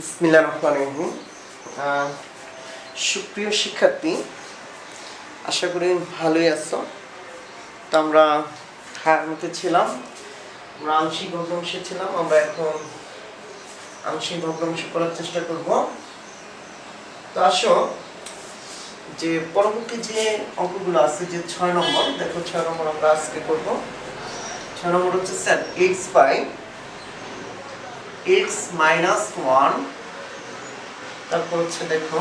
বিসমিল্লাহির রহমানির রহিম। সুপ্রিয় শিক্ষার্থী, আশা করি ভালোই আছো। তো আমরা মধ্যে ছিলাম, আমরা আংশিক ভগ্নাংশে ছিলাম। আমরা এখন আংশিক ভগ্নাংশ করার চেষ্টা করব। তো আসো, যে পরবর্তী যে অঙ্কগুলো আছে, যে 6 নম্বর, দেখো 6 নম্বর আমরা আজকে করব। 6 নম্বর হচ্ছে sir x by x minus 1, তারপর হচ্ছে দেখো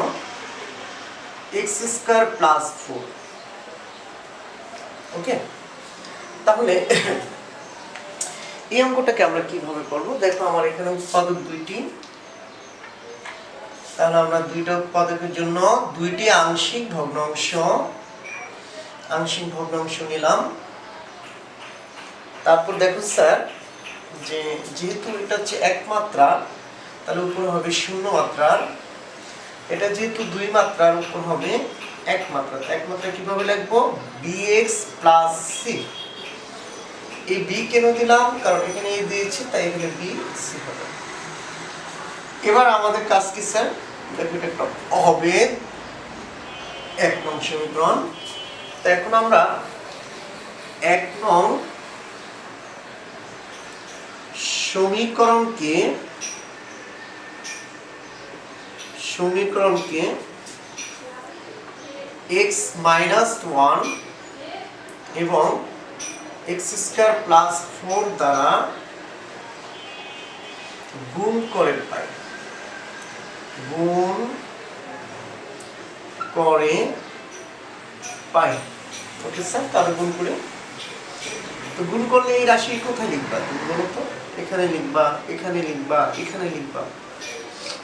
x স্কয়ার প্লাস 4। ওকে, তাহলে এই অঙ্কটাকে আমরা কিভাবে করব? দেখো আমার এখানে উৎপাদক দুইটি, তাহলে আমরা দুইটা উৎপাদকের জন্য দুইটি আংশিক ভগ্নাংশ নিলাম। তারপর দেখো স্যার, যেহেতু এটা হচ্ছে এক মাত্রা, তাহলে উপরে হবে শূন্য মাত্রার। এটা যেহেতু দুই মাত্রার, উপর হবে এক মাত্রা। এক মাত্রা কিভাবে লিখবো? bx plus c। এই b কেন দিলাম? কারণ এখানে a দিয়েছি, তাই এখানে b c হবে। এবার আমাদের কাজ কি স্যার? দেখো এটা একটা হবে এক নং সমীকরণ। তো এখন আমরা এক নং সমীকরণকে x মাইনাস 1 এবং x স্কয়ার প্লাস 4 দ্বারা গুণ করে পাই। ওকে স্যার, তাহলে গুণ করে, তো গুণ করলে এই রাশি কোথায় লিখবা তুমি বলো তো? এখানে লিখবা, এখানে লিখবা, এখানে লিখবা।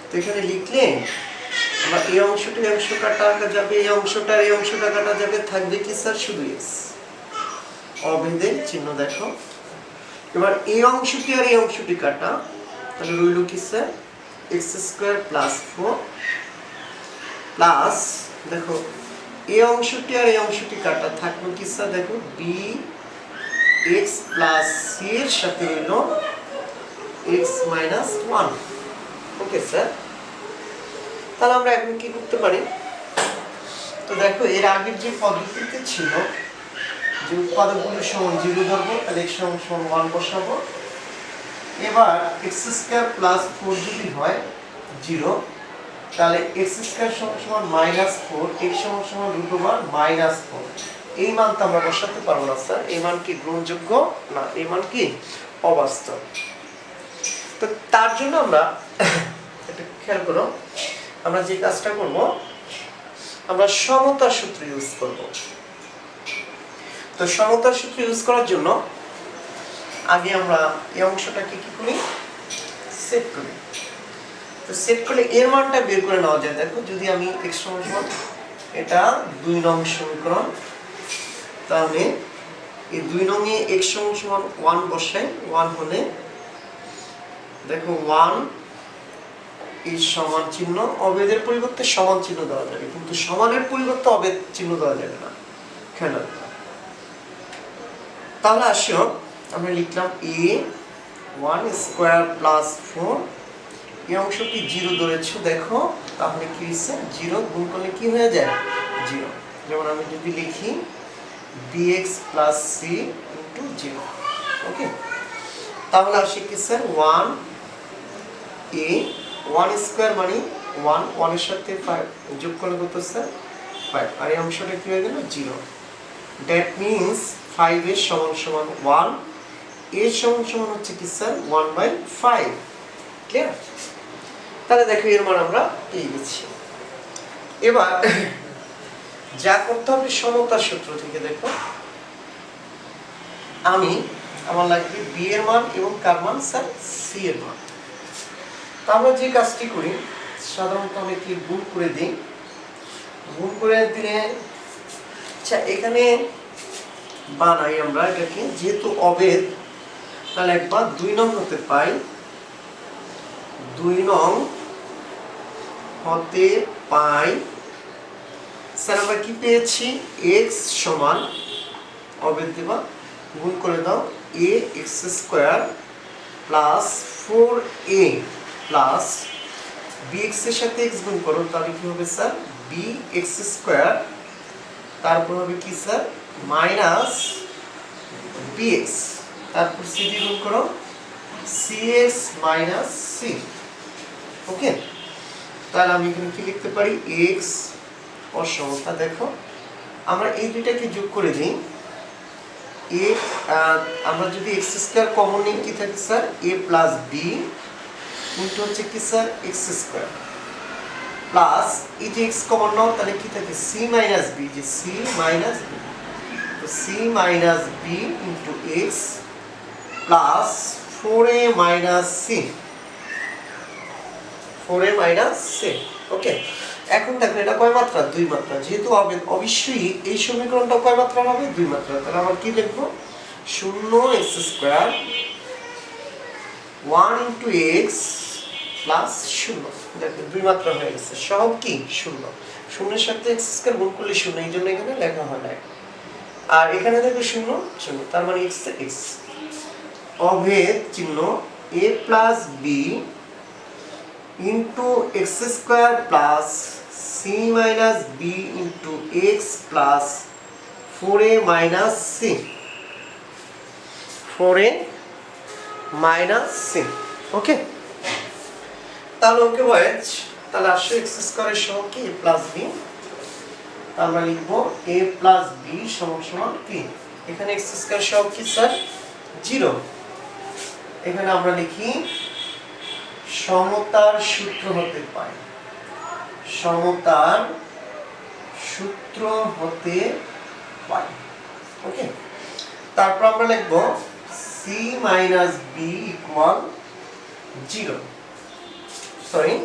তো এখানে লিখলে আমরা এই অংশটা এই অংশ কাটা যাবে, এই অংশটা এই অংশটা কাটা যাবে, থাকবে কি স্যার? শুধু x। অভেদের চিহ্ন দেখো। এবার এই অংশটি আর এই অংশটি কাটা, তাহলে রইল কি sir? x square plus 4 plus, দেখো এই অংশটি আর এই অংশটি কাটা, থাকলো কি স্যার? দেখো bx প্লাস c এর সাথে রইল x মাইনাস 1। ওকে স্যার, তাহলে আমরা এখন কি করতে পারি? তো দেখো, এর আগের যে পদ্ধতিতে ছিল যে উৎপাদকগুলো সমান 0 ধরবো, তাহলে x সমান 1 বসাবো। এবার x স্কয়ার প্লাস 4 যদি হয় 0, তাহলে x স্কয়ার সমান মাইনাস 4, x সমান রুট ওভার মাইনাস 4। এই মান তো আমরা বসাতে পারবো না স্যার, এই মান কি গ্রহণযোগ্য না, এই মান কি অবাস্তব। তো তার জন্য আমরা এটা খেয়াল করো, আমরা যে কাজটা করব, আমরা সমতার সূত্র ইউজ করব। তো সমতার সূত্র ইউজ করার জন্য আগে আমরা এই অংশটাকে কি করি? সেট করি। তো সেট করলে এর মানটা বের করে নেওয়া যায়। দেখো, যদি আমি x সমান, এটা 2 নং সমীকরণ, তাহলে এই 2 নং এ x সমান 1 বসাই। 1 হলে দেখো 1 এই সমান চিহ্ন, অভেদের পরিবর্তে সমান চিহ্ন দেওয়া যাবে, কিন্তু সমানের পরিবর্তে অভেদ চিহ্ন দেওয়া যাবে না। খেয়াল, তাহলে আসো আমরা লিখলাম a 1 স্কয়ার প্লাস 4। এই অংশটি 0 ধরেছো, দেখো তাহলে কি হচ্ছে? 0 গুণ করলে কি হয়ে যায়? 0। যেমন আমি যদি লিখি bx প্লাস c ইনটু 0। ওকে, তাহলে আসে কি স্যার? 1 a 1 স্কয়ার মানে 1, 1 এর সাথে 5 যোগ করলে কত স্যার? 5। আর এই অংশটা কি হয়ে গেল? 0। দ্যাট মিন্স 5 এর সমান সমান 1, এর সমান সমান হচ্ছে কি স্যার? 1/5। ক্লিয়ার? তাহলে দেখো এর মান আমরা পেয়ে গেছি। এবার যা করতে হবে সমতার সূত্র থেকে, দেখো আমার লাগবে b এর মান এবং কার মান? স্যার c এর মান। তো আমরা যে কাজটি করি, সাধারণত আমি কি গুণ করে দিই। গুণ করে দিলে, আচ্ছা এখানে বানাই আমরা এটাকে, যেহেতু অভেদ, তাহলে একবার 2 নং হতে পাই, 2 নং হতে পাই স্যার আমরা কি পেয়েছি? x সমান, অভেদ দেবা, গুণ করে দাও a x square plus 4a plus bx এর সাথে x গুণ করো তাহলে কি হবে স্যার bx স্কয়ার, তারপর হবে কি স্যার মাইনাস bx, তারপর c দিয়ে গুণ করো cx মাইনাস c। ওকে, তাহলে আমি এখানে কি লিখতে পারি x অসমতা, দেখো আমরা এই দুইটাকে যোগ করে দিই, a আমরা যদি x স্কয়ার কমন নিই কি থাকে sir a plus b into হচ্ছে কি স্যার x স্কয়ার প্লাস এই যে x কমন নাও তাহলে কি থাকে c মাইনাস b, যে c মাইনাস b, তো c minus b into x plus 4a minus c, 4a minus c। ওকে, এখন দেখো এটা কয় মাত্রা? দুই মাত্রা, যেহেতু হবে অবশ্যই এই সমীকরণটা কয় মাত্রা হবে? দুই মাত্রা। তাহলে আমরা কি লিখবো 0x square 1 into x plus 0। দেখো দুই মাত্রা হয়ে গেছে, সব কি 0, শূন্যের সাথে x স্কয়ার গুণ করলে 0, এই জন্য এখানে লেখা হয় না। আর এখানে দেখো 0 0, তার মানে x x অভেদ চিহ্ন a plus b into x square plus c minus b into x plus 4a minus c, 4a minus c। ওকে, তাহলে ওকে বয়েজ, তাহলে আসো x স্কয়ারের সহগ কি a প্লাস b, আমরা লিখব a প্লাস b সমান সমান কি, এখানে x স্কয়ার সহগ কি স্যার 0, এখানে আমরা লিখি সমতার সূত্র হতে পাই, সমতার সূত্র হতে পাই। ওকে, তারপর আমরা লিখব c minus b equal 0, sorry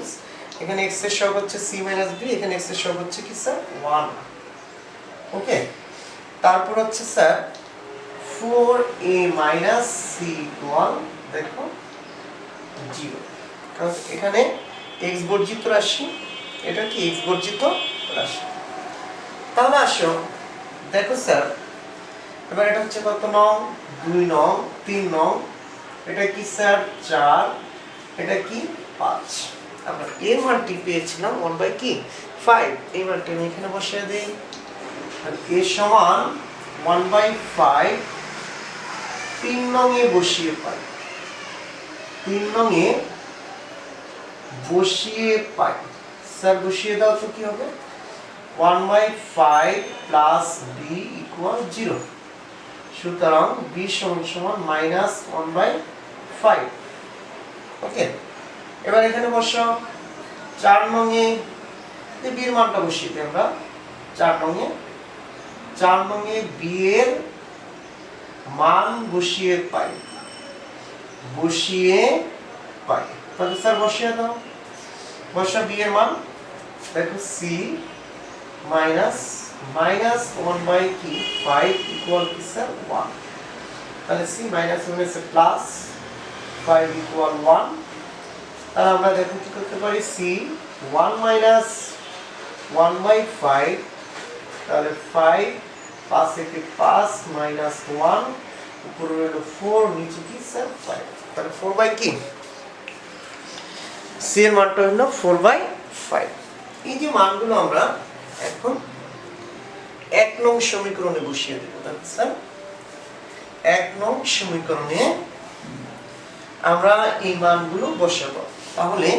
এখানে x এর সহগ হচ্ছে c মাইনাস b, এখানে x এর সহগ হচ্ছে কি স্যার 1। ওকে, তারপর হচ্ছে sir 4a minus c equal দেখো 0, কারণ এখানে x বর্জিত রাশি, এটা কি x বর্জিত রাশি। তাহলে আসো দেখো স্যার, এবার এটা হচ্ছে কত নং 2 নং 3 নং, এটা কি স্যার 4, এটা কি 5, আমরা এর মানটি পেয়েছিলাম 1/5, এই মানটি আমি এখানে বসিয়ে দেই, আর a সমান 1/5 3 নং এ বসিয়ে পাই, 3 নং এ বসিয়ে পাই স্যার, বসিয়ে দাও তো কি হবে 1/5 প্লাস b ইকুয়াল 0, সুতরাং b সমান সমান মাইনাস 1/5। ওকে, এবার এখানে বসাও 4 নং এ b এর মানটা বসিয়ে দিই আমরা, 4 নং এ b এর মান বসিয়ে পাই, তাহলে স্যার বসিয়ে দাও, বসা b এর মান দেখো c মাইনাস 1/5 ইকুয়াল কি স্যার 1, তাহলে c মাইনাস 1 এর প্লাস 5 ইকুয়াল 1, তাহলে আমরা দেখো কি করতে পারি c 1 মাইনাস 1/5, তাহলে 5 5 থেকে 5 মাইনাস 1, উপরে হলো 4, নিচে কি স্যার 5, তাহলে 4 বাই কি c এর মানটা হলো 4/5। এই যে মানগুলো আমরা এখন 1 নং সমীকরণে বসিয়ে দেব, তাহলে স্যার 1 নং সমীকরণে আমরা এই মানগুলো বসাবো, তাহলে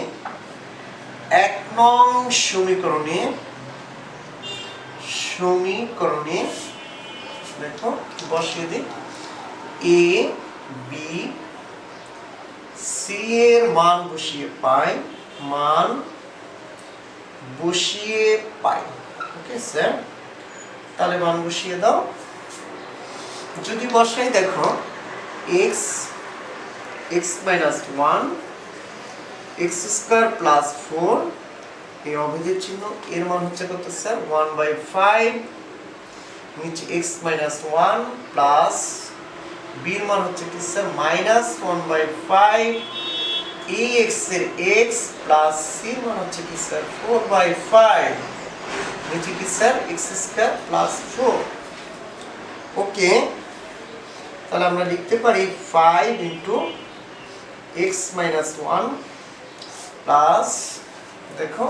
1 নং সমীকরণে দেখো বসিয়ে দিই a b c এর মান বসিয়ে পাই, ওকে স্যার, তাহলে মান বসিয়ে দাও, যদি বসাই দেখো x minus 1 x square plus 4, এই অভেদের চিহ্ন, এর মান হচ্ছে কত স্যার 1/5, নিচে x minus 1 প্লাস b এর মান হচ্ছে কি স্যার মাইনাস 1/5, এই x এর x প্লাস c এর মান হচ্ছে কি স্যার 4/5, নিচে কি স্যার x স্কয়ার প্লাস 4। ওকে, তাহলে আমরা লিখতে পারি 5 ইনটু x minus 1 প্লাস দেখো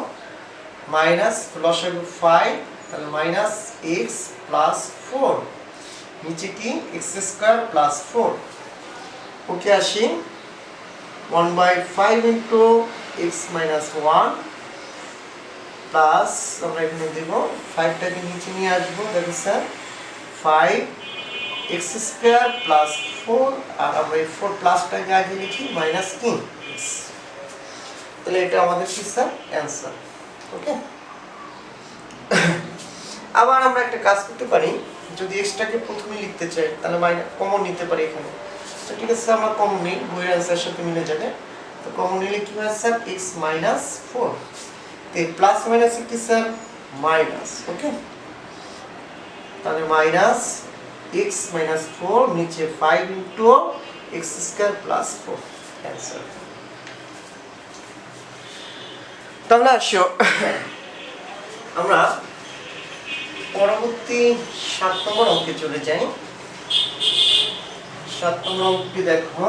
মাইনাস লসাগু 5 তাহলে মাইনাস এক্স প্লাস 4 নিচে কি এক্স স্কয়ার প্লাস 4 ওকে আসি 1/5 ইনটু x minus 1 প্লাস আমরা এখানে দেব 5টাকে নিচে নিয়ে আসবো দেখো স্যার 5 x স্কয়ার প্লাস 4 আর আমরা এই 4 প্লাসটাকে আগে লিখি মাইনাস কি x তাহলে এটা আমাদের কি স্যার অ্যানসার ওকে আবার আমরা একটা কাজ করতে পারি যদি x টাকে প্রথমে লিখতে চাই তাহলে মাইনাস কমন নিতে পারি এখানে তো ঠিক আছে আমরা কমন নেই বইয়ের অ্যানসারের সাথে মিলে যাবে তো কমন নিলে কি হয় স্যার x minus 4 তো প্লাস মাইনাস কি স্যার মাইনাস ওকে তাহলে মাইনাস x minus 4 নিচে 5 into x square plus 4 answer তাহলে আসো আমরা পরবর্তী 7 নম্বর অঙ্কে চলে যাই 7 নম্বর অঙ্কটি দেখো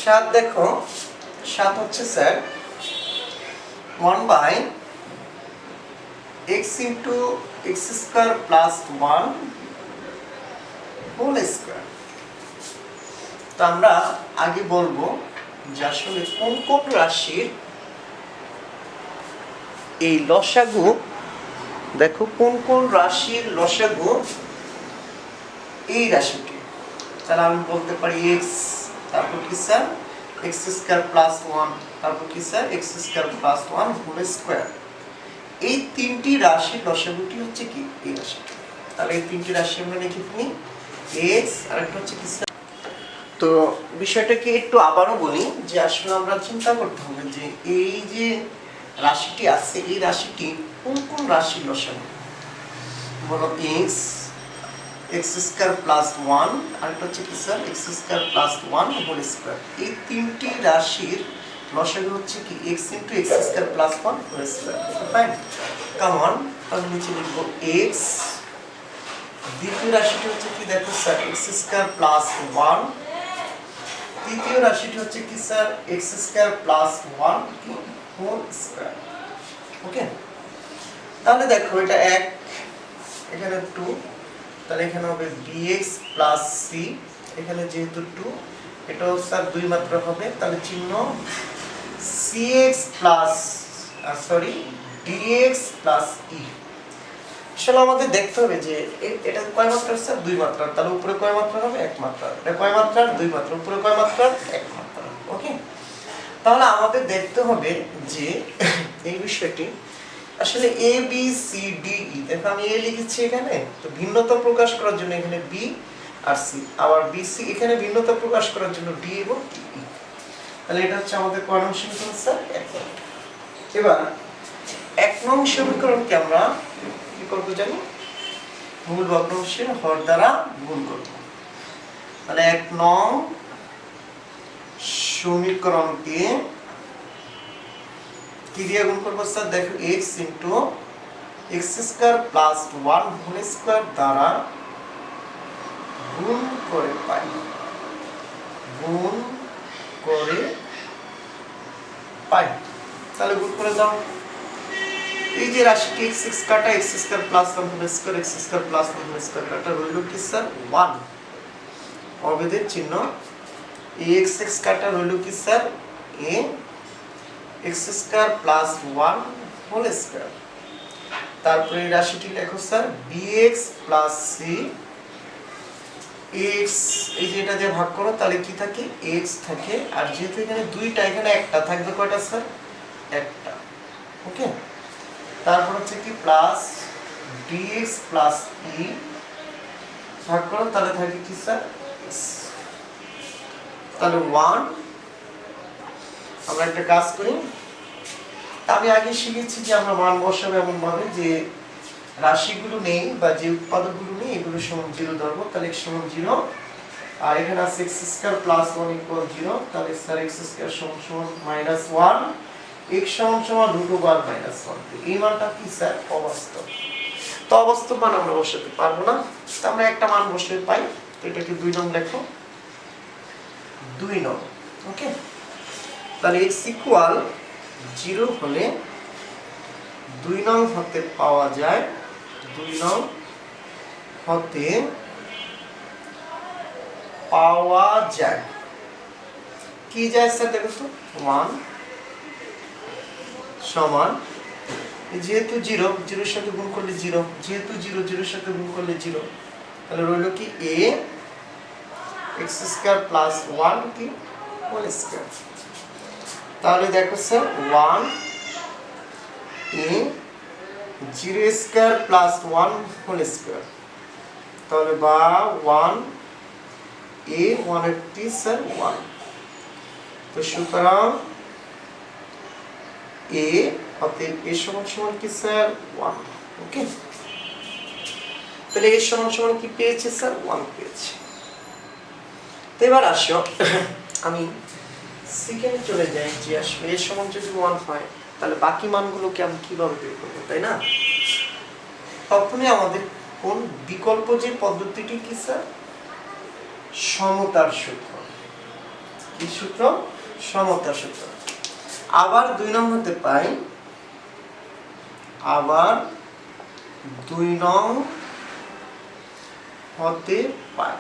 7 দেখো 7 হচ্ছে sir 1/x into x square plus 1 whole square তো আমরা আগে বলবো যে আসলে কোন কোন রাশির এই লসাগু দেখো কোন কোন রাশির লসাগু এই রাশিটি তাহলে আমি বলতে পারি x তারপর কি স্যার x স্কয়ার প্লাস 1 তারপর কি sir x square plus 1 whole square এই তিনটি রাশির লসাগুটি হচ্ছে কি এই রাশিটি তাহলে এই তিনটি রাশি আমরা লিখে ফেলি x আর একটা হচ্ছে কি স্যার তো বিষয়টাকে একটু আবারও বলি যে আসলে আমরা চিন্তা করতে হবে যে এই যে রাশিটি আছে এই রাশিটি কোন কোন রাশির লসাগু বলো x স্কয়ার প্লাস 1 আর একটা হচ্ছে কি sir x square plus 1 whole square এই তিনটি রাশির লসাগু হচ্ছে কি x into x square plus 1 whole square fine come on আমি নিচে লিখব x দ্বিতীয় রাশিটি হচ্ছে কি দেখো স্যার x স্কয়ার প্লাস 1 তৃতীয় রাশিটি হচ্ছে কি স্যার x স্কয়ার প্লাস 1 কি হোল স্কয়ার ওকে তাহলে দেখো এটা 1 এখানে 2 তাহলে এখানে হবে bx প্লাস c এখানে যেহেতু 2 এটাও স্যার দুই মাত্রা হবে তাহলে চিহ্ন cx plus dx plus e আসলে আমাদের দেখতে হবে যে এটা কয় মাত্রা স্যার দুই মাত্রা তাহলে উপরে কয় মাত্রা হবে এক মাত্রা এটা কয় মাত্রা দুই মাত্রা উপরে কয় মাত্রা এক মাত্রা ওকে তাহলে আমাদের দেখতে হবে যে এই বিষয়টি আসলে a b c d e দেখো আমি a লিখেছি এখানে তো ভিন্নতা প্রকাশ করার জন্য এখানে b আর c আবার b c এখানে ভিন্নতা প্রকাশ করার জন্য d এবং e তাহলে এটা হচ্ছে আমাদের কয় নং সমীকরণ স্যার এবার এক নং সমীকরণকে আমরা কি করব জানি মূল ভগ্নাংশের হর দ্বারা গুণ করব তাহলে এক নং সমীকরণকে কি দিয়ে গুণ করব স্যার দেখো x into x square plus 1 whole square দ্বারা গুণ করে পাই তাহলে গুণ করে দাও এই যে রাশিটি x কাটা x square plus 1 whole square x square plus 1 whole square কাটা রইল কি স্যার 1 অবেদের চিহ্ন x কাটা রইল কি sir a x square plus 1 whole square তারপরে এই রাশিটি লেখো sir bx plus c x এই যে এটা দিয়ে ভাগ করো তাহলে কি থাকে x থাকে আর যেহেতু এখানে দুইটা এখানে একটা থাকবে কয়টা স্যার একটা ওকে তারপর হচ্ছে কি প্লাস dx প্লাস e ভাগ করো তাহলে থাকে কি স্যার x তাহলে 1 আমরা একটা কাজ করি আমি আগে শিখেছি যে আমরা মান বসাবো এমন ভাবে যে রাশিগুলো নেই বা যে উৎপাদকগুলো নেই এগুলো সমান 0 ধরবো তাহলে x সমান 0 আর এখানে আছে x স্কয়ার প্লাস 1 ইকুয়াল 0 তাহলে স্যার x স্কয়ার সমান সমান -1 x সমান সমান √1 -1 এই মানটা কি স্যার অবাস্তব তো অবাস্তব মান আমরা বসাতে পারবো না তো আমরা একটা মান বসিয়ে পাই তো এটাকে 2 নং লেখো 2 নং। ওকে, তাহলে x ইকুয়াল 0 হলে 2 নং হতে পাওয়া যায়, 2 নং হতে পাওয়া যায় কি যায় স্যার? দেখো তো 1 সমান, যেহেতু 0 0 এর সাথে গুণ করলে 0, যেহেতু 0 0 এর সাথে গুণ করলে 0, তাহলে রইল কি a x স্কয়ার প্লাস 1 কি হোল স্কয়ার। তাহলে দেখো sir 1 a 0 square plus 1 whole square, তাহলে বা 1 a 1 এর টি স্যার 1। তো সুতরাং a অতএব a সমান সমান কি স্যার 1। ওকে, তাহলে a সমান সমান কি পেয়েছে স্যার? 1 পেয়েছে। তো এবার আসো আমি সেকেন্ডে চলে যাই যে আসলে a সমান যদি 1 হয় তাহলে বাকি মানগুলোকে আমি কিভাবে বের করব, তাই না? তখনই আমাদের কোন বিকল্প যে পদ্ধতিটি কি স্যার? সমতার সূত্র। কি সূত্র? সমতার সূত্র। আবার 2 নং হতে পাই, আবার 2 নং হতে পাই।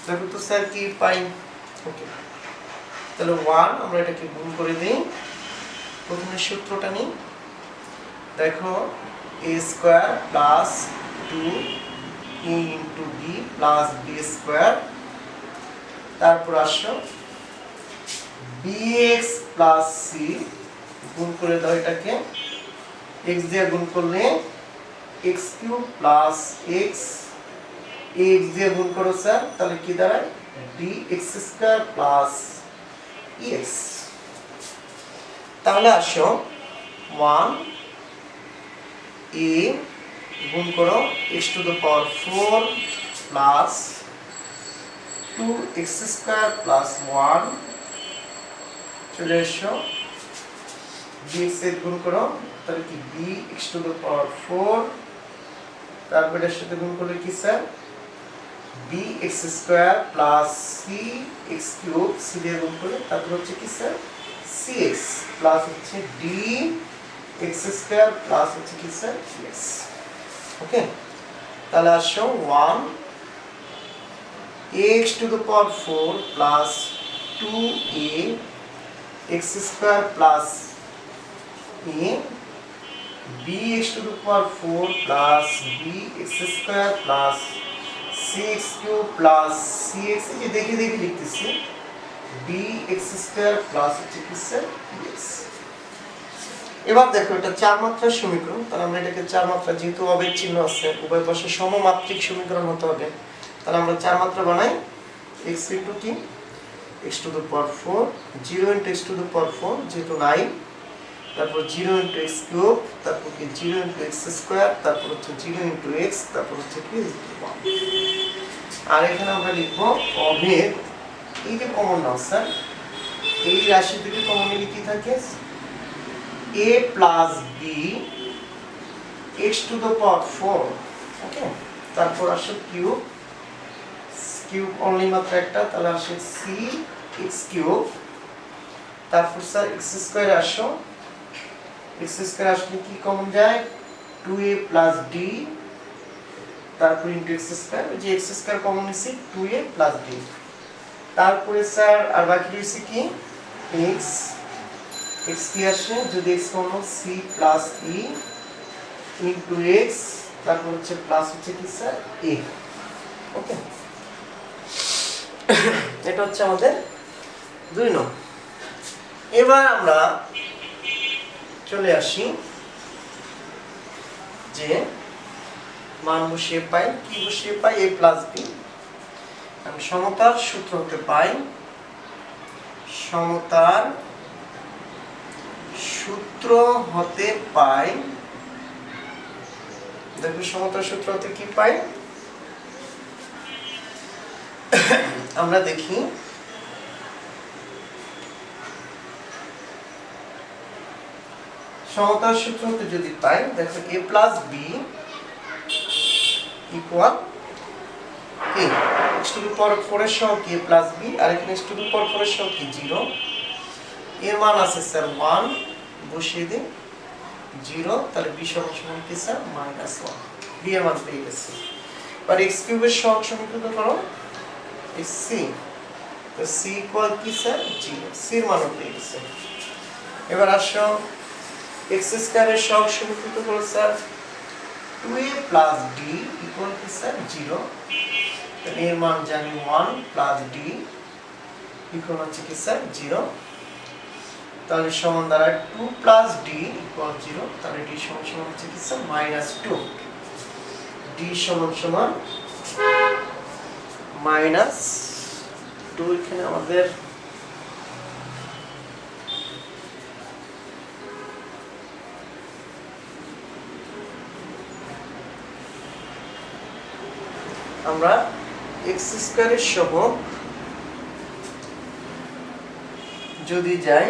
দেখো তো স্যার কি পাই? ওকে, তাহলে 1 আমরা এটাকে গুণ করে দেই। প্রথমে সূত্রটা নিই, দেখো a square plus 2 a into b plus b square, তারপর আসো bx প্লাস c গুণ করে দাও এটাকে, x দিয়ে গুণ করলে x cube plus x, x দিয়ে গুণ করো স্যার, তাহলে কি দাঁড়ায়? dx square plus ex। তাহলে আসো 1 a গুণ করো x to the power 4 plus 2x square plus 1, চলে এসো bx এর গুণ করো, তাহলে কি bx টু দ্য পাওয়ার 4, তারপর এর সাথে গুণ করলে কি sir? bx square plus cx cube, c দিয়ে গুণ করলে তারপর হচ্ছে কি স্যার? cx প্লাস হচ্ছে dx স্কয়ার প্লাস হচ্ছে কি স্যার? dx। ওকে, তাহলে আসো 1 ax to the power 4 plus 2a x square plus a bx to the power 4 plus bx square plus cx cube plus cx, এই যে দেখে দেখে লিখতেছি, dx স্কয়ার প্লাস হচ্ছে কি স্যার? dx। এবার দেখো এটা চার মাত্রার সমীকরণ, তাহলে আমরা এটাকে চার মাত্রা, যেহেতু অবেগ চিহ্ন আছে উভয় পাশে সমমাত্রিক সমীকরণ হতে হবে, তাহলে আমরা চার মাত্রা বানাই। x ইনটু কি? x to the power 4, 0 into x to the power 4 যেহেতু 9, তারপর 0 ইনটু x কিউব, তারপর কি 0 ইনটু x স্কয়ার, তারপর হচ্ছে 0 ইনটু x, তারপর হচ্ছে কি 1। আর এখানে আমরা লিখব অবেগ, এই যে কমন নাও স্যার, এই রাশি থেকে কমন নিলে কি থাকে? a plus b x to the power 4। ওকে, তারপর আসে কিউব, কিউব অনলি মাত্র একটা, তাহলে আসে c x কিউব, তারপর স্যার x স্কয়ার আসো, x স্কয়ার আসলে কি কমন যায়? 2a প্লাস d, তারপর ইনটু x স্কয়ার, যে x স্কয়ার কমন নিছি 2a প্লাস d, তারপরে স্যার আর বাকি রয়েছে কি x, x কি আসে? যদি x common c plus e into x, তারপর হচ্ছে প্লাস হচ্ছে কি স্যার a। ওকে, এটা হচ্ছে আমাদের 2 নং। এবার আমরা চলে আসি যে মান বসিয়ে পাই, কি বসিয়ে পাই? a plus b। আমি সমতার সূত্র হতে পাই, সমতার সূত্র হতে পাই, দেখো সমতার সূত্র হতে কি পাই? আমরা দেখি সমতার সূত্র হতে যদি পাই, দেখো a plus b equal a। x to the power 4 এর সহগ কি প্লাস b, আর এখানে x টু দি পাওয়ার 4 এর সহগ কি 0। এর মান আছে স্যার 1, বসিয়ে দিন 0, তাহলে b সমান সমান কি স্যার -1। b এর মান পেয়ে গেছে। আর x কিউবের সহগ সমীকরণ করো c, তো c ইকুয়াল কি স্যার 0, c এর মান পেয়ে গেছে। এবার আসো x স্কয়ারের সহগ সমীকরণ করো sir 2a plus d equal কি স্যার 0, তাহলে এর মান জানি 1 প্লাস d ইকুয়াল হচ্ছে কি স্যার 0, তাহলে সমান দাঁড়ায় 2 প্লাস d ইকুয়াল 0, তাহলে d সমান সমান হচ্ছে কি স্যার -2, d সমান সমান -2। এখানে আমাদের আমরা x স্কয়ারের সহগ যদি যাই,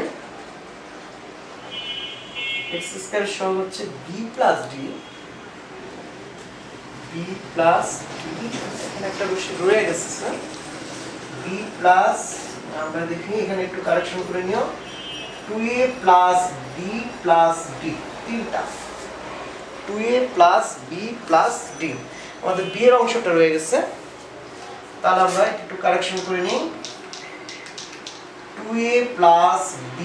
x স্কয়ারের সহগ হচ্ছে b প্লাস d, এখানে একটা রয়ে গেছে স্যার b প্লাস, আমরা দেখি এখানে একটু কারেকশন করে নিও, 2a plus b plus d, তিনটা 2a plus b plus d, আমাদের b এর অংশটা রয়ে গেছে, তাহলে আমরা একটু কারেকশন করে নিই, 2a plus b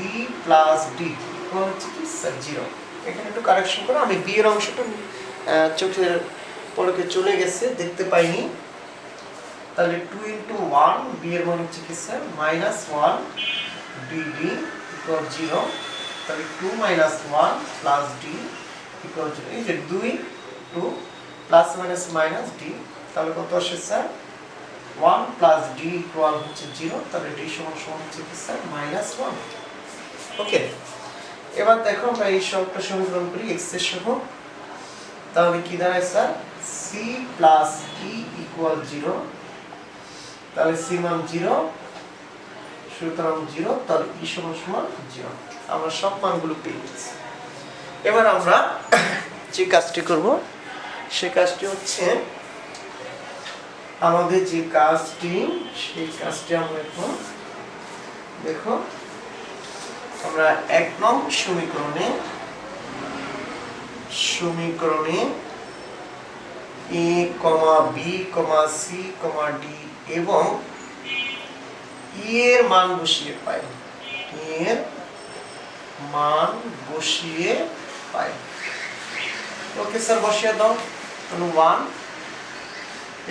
plus d equal হচ্ছে কি স্যার 0। এখানে একটু কারেকশন করো, আমি b এর অংশটা চোখের পলকে চলে গেছে, দেখতে পাইনি, তাহলে 2 ইনটু 1, b এর মান হচ্ছে কি স্যার -1 dd ইকুয়াল 0, তাহলে 2 1 প্লাস d ইকুয়াল 0। এই যে 2 2 প্লাস মাইনাস মাইনাস d, তাহলে কত আসে স্যার 1 প্লাস d ইকুয়াল হচ্ছে 0, তাহলে d সমান সমান হচ্ছে কি স্যার -1। ওকে, এবার দেখো আমরা এই সহগটা সমীকরণ করি x এর সহগ, তাহলে কি দাঁড়ায় sir c plus e equal 0, তাহলে c মান 0, সুতরাং 0, তাহলে e সমান সমান 0। আমরা সব মানগুলো পেয়ে গেছি। এবার আমরা যে কাজটি করব সেই কাজটি হচ্ছে, আমাদের যে কাজটি সেই কাজটি আমরা এখন দেখো, আমরা 1 নং সমীকরণে a, b, c, d এবং e এর মান বসিয়ে পাই, ওকে স্যার বসিয়ে দাও, তাহলে 1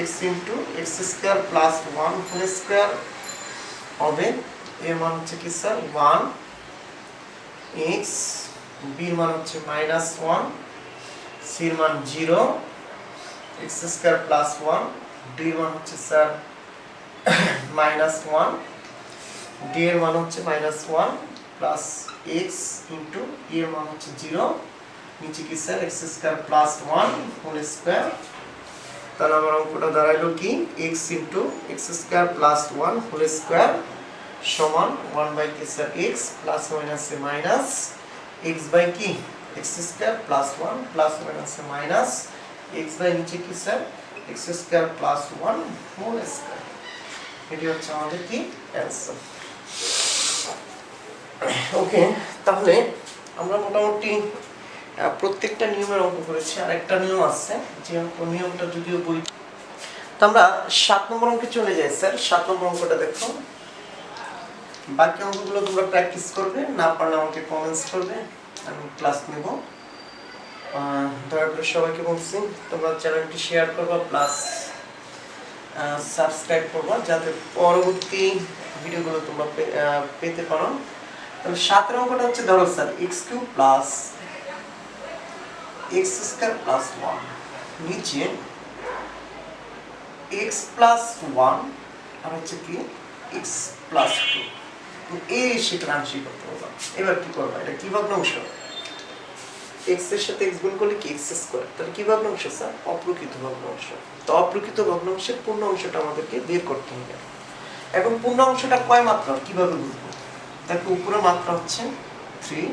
x into x square plus 1 whole square হবে, এর মান হচ্ছে কি স্যার 1 x, b এর মান হচ্ছে -1, c এর মান 0, x স্কয়ার প্লাস 1, d এর মান হচ্ছে স্যার -1, d এর মান হচ্ছে -1 প্লাস x ইনটু e এর মান হচ্ছে 0, নিচে কি sir x square plus 1 whole square, তাহলে আমার অঙ্কটা দাঁড়াইলো কি x into x square plus 1 whole square সমান 1 বাই কি স্যার x প্লাস মাইনাসে মাইনাস x বাই কি x স্কয়ার প্লাস 1 প্লাস মাইনাসে মাইনাস x বাই নিচে কি sir x square plus 1 whole square. এটি হচ্ছে আমাদের কি অ্যানসার। ওকে, তাহলে আমরা মোটামুটি প্রত্যেকটা নিয়মের অঙ্ক করেছি, আর একটা নিয়ম আছে যে নিয়মটা যদিও বই, তো আমরা 7 নম্বর অঙ্কে চলে যাই স্যার। 7 নম্বর অঙ্কটা দেখো, বাকি অঙ্কগুলো তোমরা প্র্যাকটিস করবে, না পারলে আমাকে কমেন্টস করবে, আমি ক্লাস নেব। দয়া করে সবাইকে বলছি তোমরা চ্যানেলটি শেয়ার করবা প্লাস সাবস্ক্রাইব করবা, যাতে পরবর্তী ভিডিওগুলো তোমরা পেতে পারো। তাহলে 7 এর অঙ্কটা হচ্ছে, ধরো sir x³ plus x square plus 1 নিচে x প্লাস 1 আর হচ্ছে কি x প্লাস 2, এই সেটা আংশিক করতে হবে। এবার কি করবা, এটা কি ভগ্নাংশ, x এর সাথে x গুণ করলে কি x স্কয়ার, তাহলে কি ভগ্নাংশ স্যার অপ্রকৃত ভগ্নাংশ। তো অপ্রকৃত ভগ্নাংশের পূর্ণ অংশটা আমাদেরকে বের করতে হবে। এখন পূর্ণ অংশটা কয় মাত্রা কিভাবে বুঝবো, দেখো উপরের মাত্রা হচ্ছে 3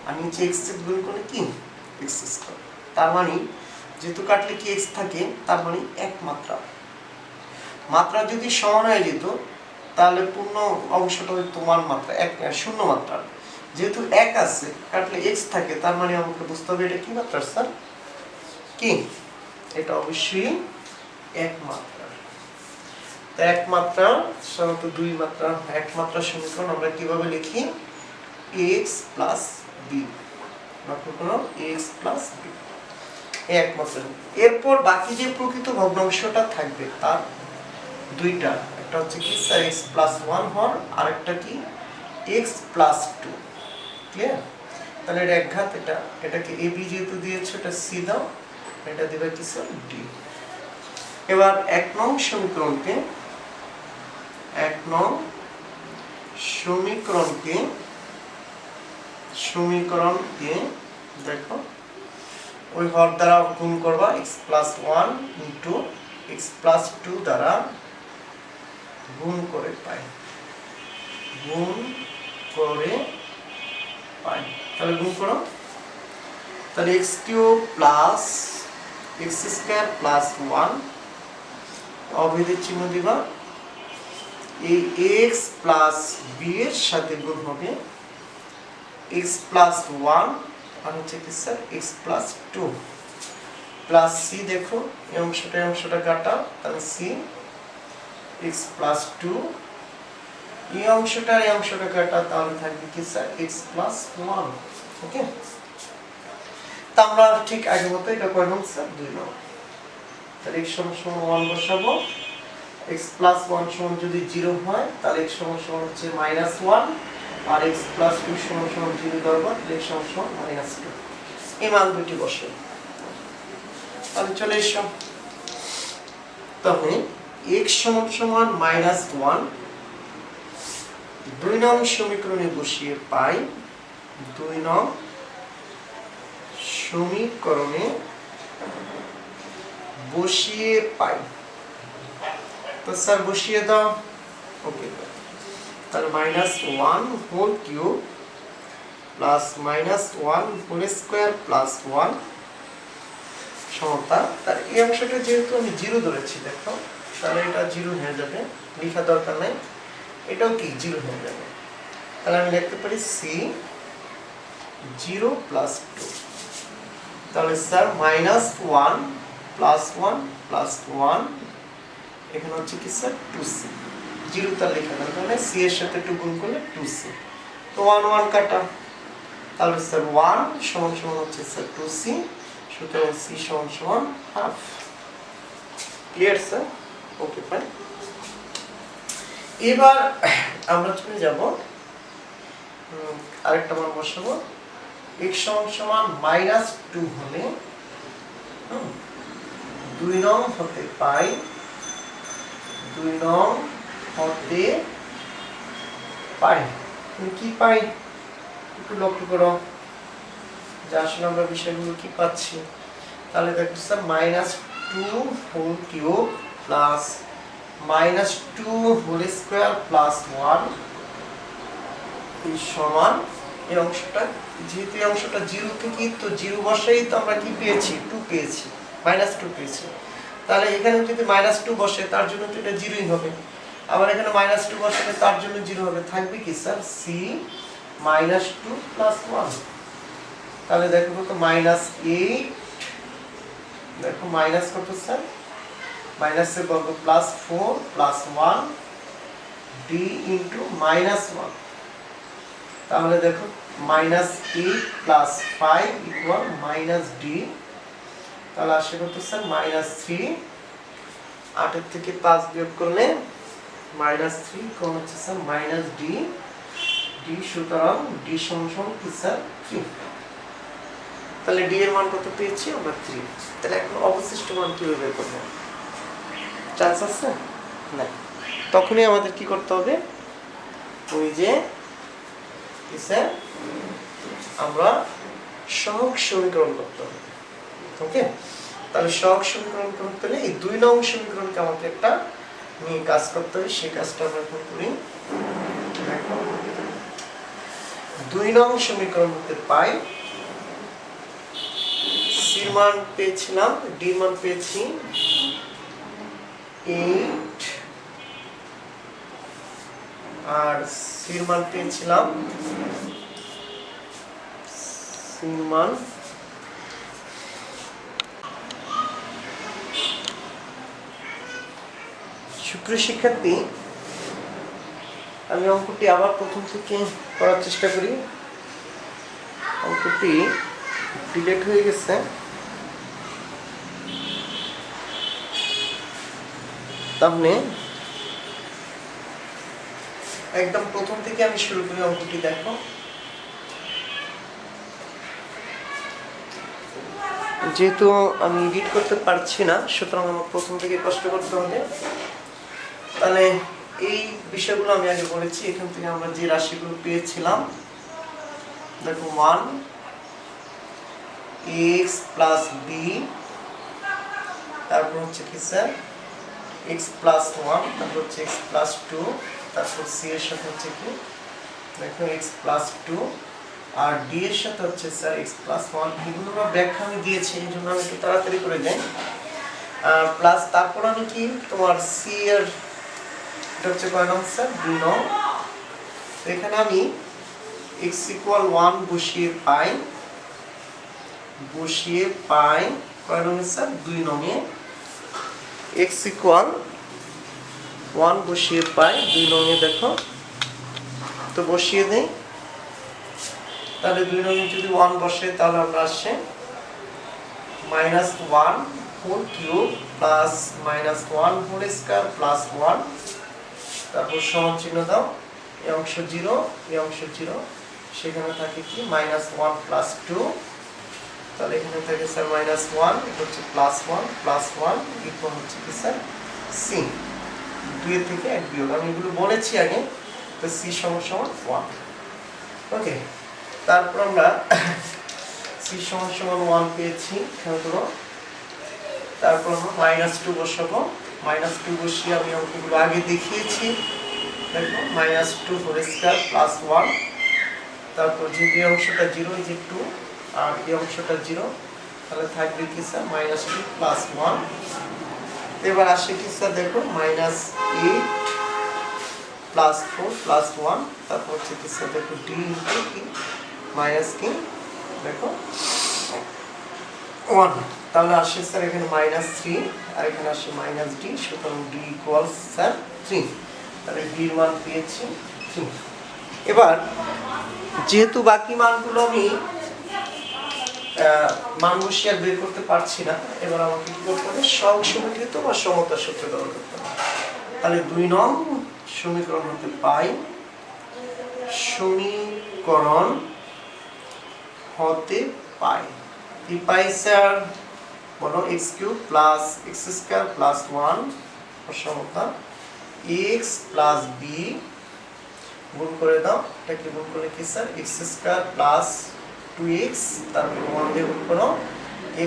আর নিচে x গুণ করলে কি x স্কয়ার, তার মানে যেহেতু কাটলে কি x থাকে তার মানে এক মাত্রা, মাত্রা যদি সমান হয়ে যেত তাহলে পূর্ণ অংশটা হইতো 1 মাত্রা, এক শূন্য মাত্রা। যেহেতু এক আছে কাটলে x থাকে, তার মানে আমাকে বুঝতে হবে এটা কি মাত্রা স্যার? কি এটা অবশ্যই এক মাত্রা। তো এক মাত্রা সাধারণত দুই মাত্রা, এক মাত্রা সমীকরণ আমরা কিভাবে লিখি? x প্লাস b, লক্ষ্য করো x প্লাস b এক মাত্রা। এরপর বাকি যে প্রকৃত ভগ্নাংশটা থাকবে তার দুইটা, একটা হচ্ছে কি স্যার x প্লাস 1 হর, আর একটা কি x প্লাস 2। ক্লিয়ার? তাহলে এটা একঘাত, এটাকে a b যেহেতু দিয়েছে এটা c দাও, এটা দিবে কি স্যার d। এবার এক নং সমীকরণকে দেখো ওই হর দ্বারা গুণ করবা, x plus 1 into x plus 2 দ্বারা গুণ করে পাই। তাহলে গুণ করো, তাহলে x cube plus x square plus 1 অভেদের চিহ্ন দিবা, এই x প্লাস b এর সাথে গুণ হবে x প্লাস 1 আর হচ্ছে কি sir x plus 2 plus c। দেখো এই অংশটা কাটা, তাহলে c x প্লাস 2, এই অংশটা কাটা, তাহলে থাকবে কি স্যার x প্লাস 1। ওকে, তা আমরা ঠিক আগের মতো এটা কয় নং স্যার? 2 নং। তাহলে x সমান 1 বসাবো, x প্লাস 1 সমান যদি 0 হয় তাহলে x সমান হচ্ছে -1, আর x প্লাস 2 সমান 0 ধরবো, তাহলে x সমান -2। এই মান দুটি বসে, তাহলে চলে এসো। তবে x সমান -1 2 নং সমীকরণে বসিয়ে পাই, 2 নং সমীকরণে বসিয়ে পাই। তো স্যার বসিয়ে দাও। ওকে, তাহলে -1 whole cube plus -1 whole square plus 1 সমতা। তার এই অংশটা যেহেতু আমি 0 ধরেছি, দেখো তাহলে এটা 0 হয়ে যাবে, লেখা দরকার নাই, এটাও কি 0 হয়ে যাবে। তাহলে আমি লিখতে পারি c 0 প্লাস 2। তাহলে স্যার -1 প্লাস 1 প্লাস 1, এখানে হচ্ছে কি স্যার 2c। 0 তার লেখা দরকার নাই, c এর সাথে 2 গুণ করলে 2c। তো 1 1 কাটা, তাহলে স্যার 1 সমান হচ্ছে স্যার 2c, সুতরাং c সমান half. Clear sir? Okay fine. এবার আমরা চলে যাব আরেকটা মান বসাবো, x সমান -2 হলে 2 নং হতে পাই, 2 নং হতে পাই কি পাই একটু লক্ষ্য করো যে আসলে আমরা বিষয়গুলো কি পাচ্ছি। তাহলে দেখো sir -2 whole cube plus -2 whole square plus 1 এই সমান এই অংশটা, যেহেতু এই অংশটা 0 থেকে, তো 0 বসেই তো আমরা কি পেয়েছি? 2 পেয়েছি, -2 পেয়েছি। তাহলে এখানে যদি -2 বসে তার জন্য তো এটা 0ই হবে, আবার এখানে -2 বসালে তার জন্য 0 হবে, থাকবে কি স্যার c -2 প্লাস 1। তাহলে দেখো কত -8, দেখো মাইনাস কত স্যার, মাইনাসের বর্গ প্লাস 4 প্লাস 1 d ইনটু -1। তাহলে দেখো -8 প্লাস 5 ইকুয়াল -d। তাহলে আসে কত স্যার -3। 8 এর থেকে 5 বিয়োগ করলে -3 কোন হচ্ছে স্যার -d। d সুতরাং d সমান কি স্যার 3। তাহলে d এর মান কত পেয়েছি আমরা 3। তাহলে এখন অবশিষ্ট মান কিভাবে বের করব? চান্স আছে না, তখনই আমাদের কি করতে হবে, ওই যে স্যার আমরা সহগ সমীকরণ করতে হবে। ওকে, তাহলে সহগ সমীকরণ করতে হলে এই 2 নং সমীকরণকে আমাকে একটা নিয়ে কাজ করতে হবে, সেই কাজটা আমরা এখন করি। 2 নং সমীকরণ হতে পাই, c মান পেয়েছিলাম, d মান পেয়েছি 8 আর সির মান পেয়েছিলাম সির মান সুপ্রিয় শিক্ষার্থী, আমি অঙ্কটি আবার প্রথম থেকে করার চেষ্টা করি। অঙ্কটি ডিলেট হয়ে গেছে। তাহলে একদম প্রথম থেকে আমি শুরু করি। অঙ্কটি দেখো, যেহেতু আমি এডিট করতে পারছি না, সুতরাং আমার প্রথম থেকে কষ্ট করতে হবে। তাহলে এই বিষয়গুলো আমি আগে বলেছি। এখান থেকে আমরা যে রাশিগুলো পেয়েছিলাম, দেখো 1 x প্লাস b, তারপর হচ্ছে কি স্যার x প্লাস 1, তারপর হচ্ছে x প্লাস 2, তারপর c এর সাথে হচ্ছে কি দেখো x প্লাস 2, আর d এর সাথে হচ্ছে স্যার x প্লাস 1। এগুলো ব্যাখ্যা আমি দিয়েছি, এই জন্য আমি একটু তাড়াতাড়ি করে যাই। প্লাস তারপর আমি কি তোমার c এর এটা হচ্ছে কয় নং স্যার 2 নং। এখানে আমি x ইকুয়াল 1 বসিয়ে পাই কয় নং স্যার 2 নং এ। x ইকুয়াল 1 বসিয়ে পাই 2 নং এ। দেখো তো বসিয়ে দেই। তাহলে 2 নং এ যদি 1 বসে তাহলে আমরা আসছে -1 whole cube plus -1 whole square plus 1, তারপর সমান চিহ্ন দাও। এই অংশ 0, এই অংশ 0, সেখানে থাকে কি -1 প্লাস 2, তাহলে এখানে থাকে স্যার -1, এটা হচ্ছে +1 +1 ইকুয়াল হচ্ছে কি স্যার c। 2 থেকে 1 বিয়োগ, আমি এগুলো বলেছি আগে। তো c সমান 1। ওকে, তারপর আমরা c সমান 1 পেয়েছি, খেয়াল করো। তারপর আমরা -2 বসাবো। -2 বসিয়ে আমি অঙ্কগুলো আগে দেখিয়েছি। দেখো -2 হোল স্কয়ার প্লাস 1, তারপর যে এই অংশটা 0, এই যে 2, আর এই অংশটা 0, তাহলে থাকবে কি স্যার -2 প্লাস 1। এবার আসে কি স্যার দেখো -8 প্লাস 4 প্লাস 1, তারপর হচ্ছে কি স্যার দেখো d ইনটু কি মাইনাস কি দেখো 1, তাহলে আসে স্যার এখানে -3 আর এখানে আসে -d, সুতরাং d ইকুয়ালস স্যার 3। তাহলে d এর মান পেয়েছি 3। এবার যেহেতু বাকি মানগুলো আমি মান বসিয়ে বের করতে পারছি না, এবার আমাকে কি করতে হবে সহগ সমীকৃত বা সমতা সূত্র ব্যবহার করতে হবে। তাহলে 2 নং সমীকরণ হতে পাই কি পাই স্যার বলো x³ প্লাস x² প্লাস 1 সমতা x প্লাস b গুণ করে দাও। এটাকে গুণ করলে কি স্যার x² প্লাস 2x, তারপর 1 দিয়ে গুণ করো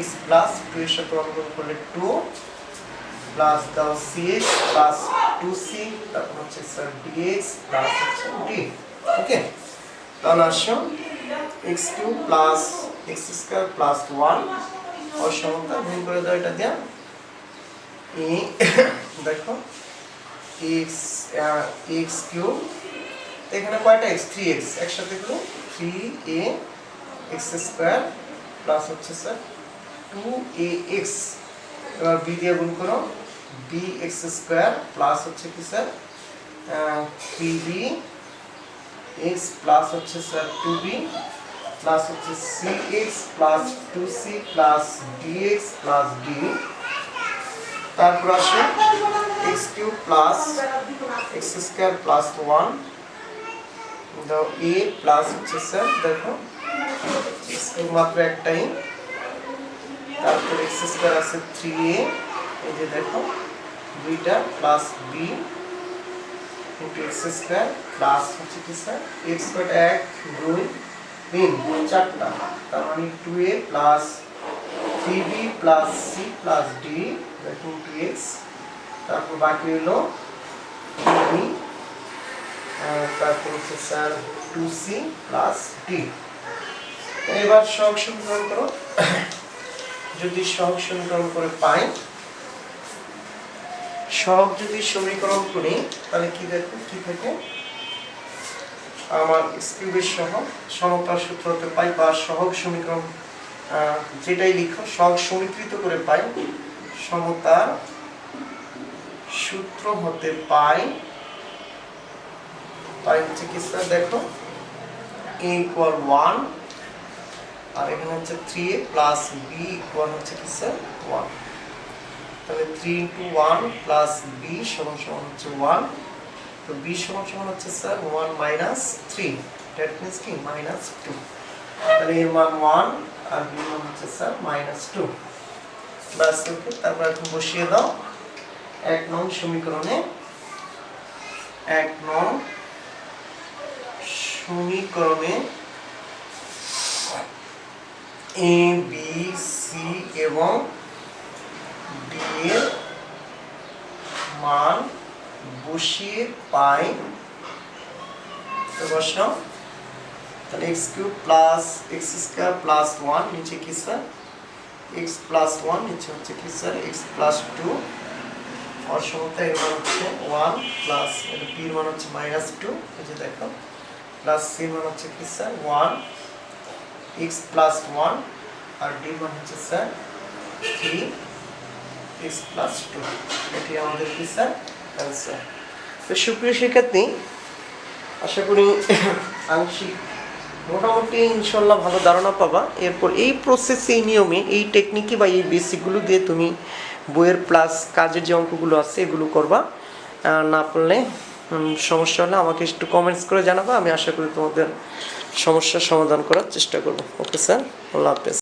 x প্লাস 2 এর সাথে 1 গুণ করলে 2 প্লাস দাও cx প্লাস 2c, তারপর হচ্ছে স্যার dx প্লাস হচ্ছে d। ওকে, তাহলে আসো x³ প্লাস x² প্লাস 1 অসমতা গুণ করে দাও এটা দিয়া। দেখো x³ এখানে কয়টা x 3x, একসাথে গুলো 3ax² প্লাস হচ্ছে স্যার 2ax। এবার b দিয়ে গুণ করো bx² প্লাস হচ্ছে কি স্যার 3bx প্লাস হচ্ছে স্যার 2b প্লাস হচ্ছে cx plus 2c plus dx plus d। তারপর আসে x³ প্লাস x² প্লাস 1 দাও a প্লাস হচ্ছে স্যার দেখো x মাত্র একটাই, তারপর x² আছে 3a, এই যে দেখো দুইটা plus b into x² plus হচ্ছে কি স্যার x কয়টা 1 2 3 চারটা, তার মানে 2a plus 3b plus c plus d দেখো ইনটু x, তারপর বাকি হলো 2b, তারপর হচ্ছে স্যার 2c প্লাস d। এবার সহগ সমীকরণ করো। যদি সহগ সমীকরণ করে পাই, সহগ যদি সমীকরণ করি তাহলে কি দেখো কি থাকে আমার স্কিউবের সহ সমতার সূত্র হতে পাই বা সহগ সমীকরণ যেটাই লিখো সহগ সমীকৃত করে পাই সমতার সূত্র হতে পাই হচ্ছে কি স্যার দেখো a equal 1 আর এখানে হচ্ছে 3a প্লাস b equal হচ্ছে কি স্যার 1 তাহলে 3 into 1 plus b সমান সমান হচ্ছে 1 তো b সমান সমান হচ্ছে স্যার 1 minus 3 that means কি minus 2 তাহলে এর মান 1 আর b মান হচ্ছে স্যার minus 2 বাস ওকে তারপর এখন বসিয়ে দাও এক নং সমীকরণে a b c এবং d এর মান বসিয়ে পাই তো বসাও তাহলে x cube plus x square plus 1 নিচে কি স্যার x প্লাস 1 নিচে হচ্ছে কি স্যার x প্লাস 2 और সমতা এর মান হচ্ছে 1 প্লাস এর b এর মান হচ্ছে -2 এই যে দেখো প্লাস c এর মান হচ্ছে কি স্যার 1 x প্লাস 1 আর d এর মান হচ্ছে স্যার 3 x প্লাস 2 এটি আমাদের কি স্যার आंसर তো সুপ্রিয় শিক্ষার্থী আশা করি আংশিক মোটামুটি ইনশাআল্লাহ ভালো ধারণা পাবা এরপর এই প্রসেস এই নিয়মে এই টেকনিকে বা এই বেসিকগুলো দিয়ে তুমি বইয়ের প্লাস কাজের যে অঙ্কগুলো আছে এগুলো করবা না পারলে সমস্যা হলে আমাকে একটু কমেন্টস করে জানাবা আমি আশা করি তোমাদের সমস্যার সমাধান করার চেষ্টা করব ওকে স্যার আল্লাহ হাফেজ